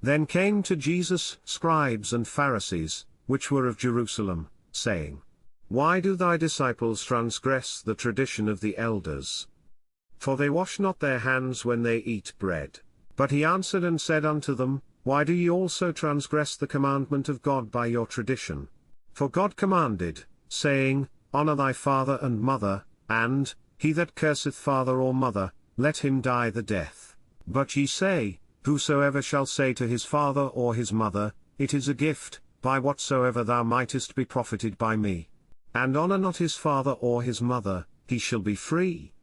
Then came to Jesus scribes and Pharisees, which were of Jerusalem, saying, Why do thy disciples transgress the tradition of the elders? For they wash not their hands when they eat bread. But he answered and said unto them, Why do ye also transgress the commandment of God by your tradition? For God commanded, saying, Honor thy father and mother, and, he that curseth father or mother, let him die the death. But ye say, Whosoever shall say to his father or his mother, It is a gift, by whatsoever thou mightest be profited by me, and honor not his father or his mother, he shall be free.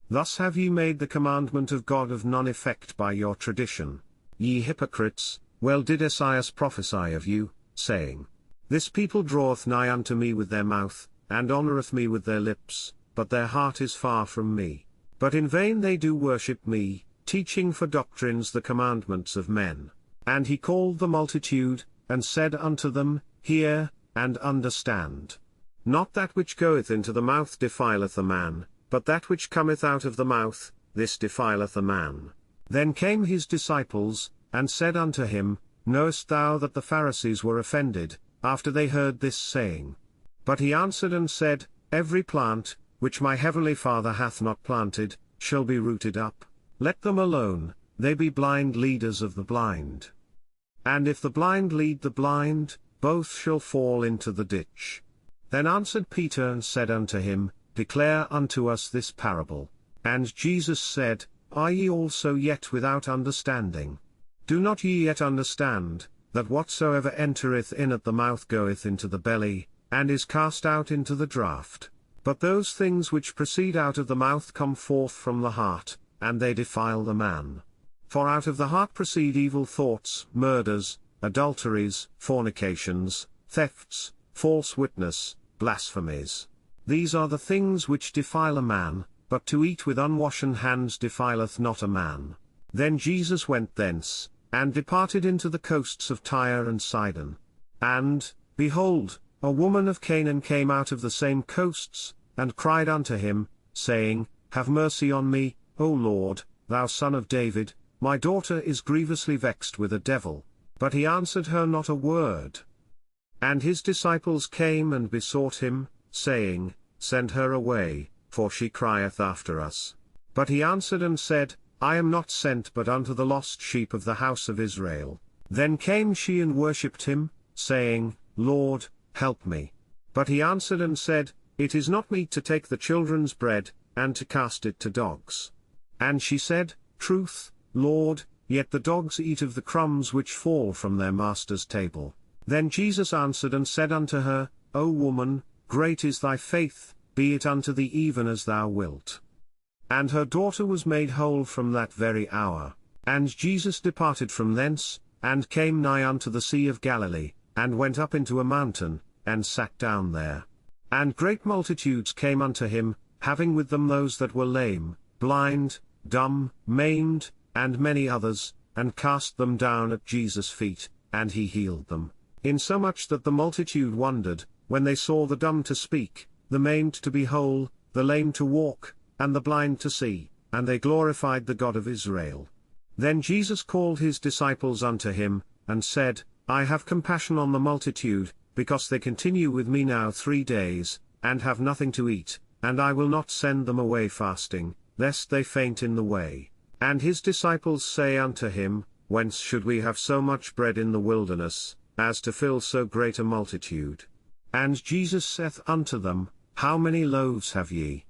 Thus have ye made the commandment of God of none effect by your tradition. Ye hypocrites, well did Esaias prophesy of you, saying, This people draweth nigh unto me with their mouth, and honoureth me with their lips, but their heart is far from me. But in vain they do worship me, teaching for doctrines the commandments of men. And he called the multitude, and said unto them, Hear, and understand. Not that which goeth into the mouth defileth a man, but that which cometh out of the mouth, this defileth a man. Then came his disciples, and said unto him, Knowest thou that the Pharisees were offended, after they heard this saying? But he answered and said, Every plant, which my heavenly Father hath not planted, shall be rooted up. Let them alone, they be blind leaders of the blind. And if the blind lead the blind, both shall fall into the ditch. Then answered Peter and said unto him, Declare unto us this parable. And Jesus said, Are ye also yet without understanding? Do not ye yet understand, that whatsoever entereth in at the mouth goeth into the belly, and is cast out into the draught? But those things which proceed out of the mouth come forth from the heart, and they defile the man. For out of the heart proceed evil thoughts, murders, adulteries, fornications, thefts, false witness, blasphemies. These are the things which defile a man, but to eat with unwashen hands defileth not a man. Then Jesus went thence, and departed into the coasts of Tyre and Sidon. And, behold, a woman of Canaan came out of the same coasts, and cried unto him, saying, Have mercy on me, O Lord, thou Son of David, my daughter is grievously vexed with a devil. But he answered her not a word. And his disciples came and besought him, saying, Send her away, for she crieth after us. But he answered and said, I am not sent but unto the lost sheep of the house of Israel. Then came she and worshipped him, saying, Lord, help me. But he answered and said, It is not meet to take the children's bread, and to cast it to dogs. And she said, Truth, Lord, yet the dogs eat of the crumbs which fall from their master's table. Then Jesus answered and said unto her, O woman, great is thy faith, be it unto thee even as thou wilt. And her daughter was made whole from that very hour. And Jesus departed from thence, and came nigh unto the sea of Galilee, and went up into a mountain, and sat down there. And great multitudes came unto him, having with them those that were lame, blind, dumb, maimed, and many others, and cast them down at Jesus' feet, and he healed them. Insomuch that the multitude wondered, when they saw the dumb to speak, the maimed to be whole, the lame to walk, and the blind to see, and they glorified the God of Israel. Then Jesus called his disciples unto him, and said, I have compassion on the multitude, because they continue with me now 3 days, and have nothing to eat, and I will not send them away fasting, lest they faint in the way. And his disciples say unto him, Whence should we have so much bread in the wilderness, as to fill so great a multitude? And Jesus saith unto them, How many loaves have ye?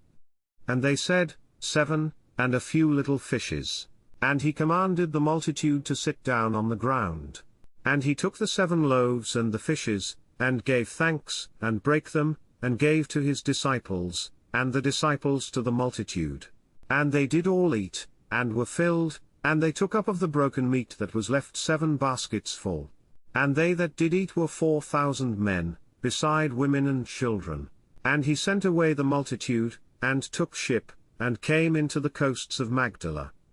And they said, 7, and a few little fishes. And he commanded the multitude to sit down on the ground. And he took the 7 loaves and the fishes, and gave thanks, and brake them, and gave to his disciples, and the disciples to the multitude. And they did all eat, and were filled, and they took up of the broken meat that was left 7 baskets full. And they that did eat were 4,000 men, beside women and children. And he sent away the multitude, and took ship, and came into the coasts of Magdala.